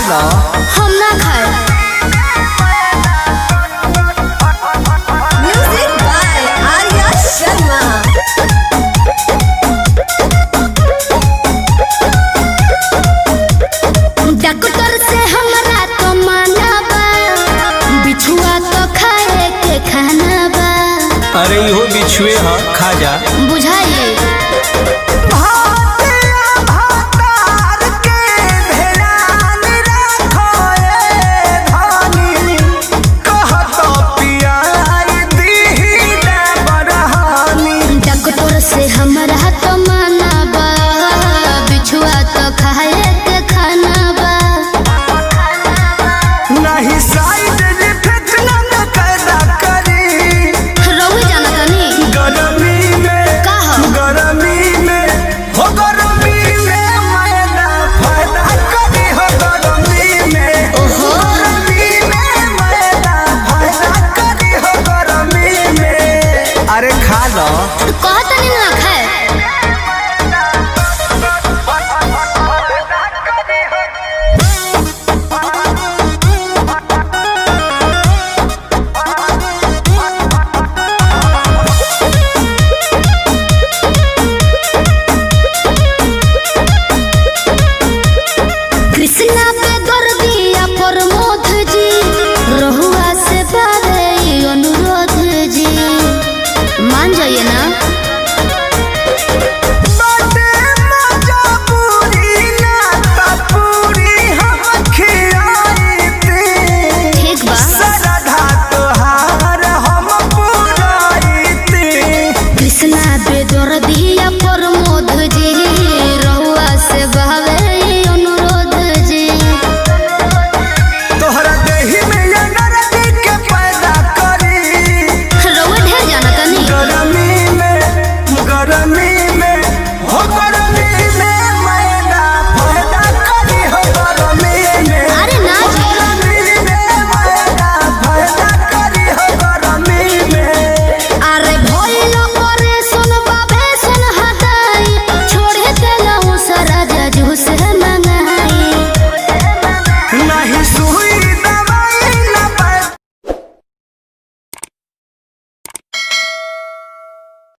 लो। हम ना खाए। Music by Arya Sharma. Doctor से हमरा तो माना बा, बिछुआ तो खाए के खाना बा। अरे इहो बिछुए ह, खा जा। बुझाइए से हमरा तो माना बा, बिछुआ तो खाए के खाना बा। नहीं साइड इफेक्ट न पैदा करी। रउए जाना तनी गरमी में का हो? गरमी में हो, गरमी में मैदा फायदा करी हो। गरमी में ओहो। गरमी में मैदा फायदा करी हो। गरमी में अरे खा लो। कहत नहीं ना खाए। कृष्णा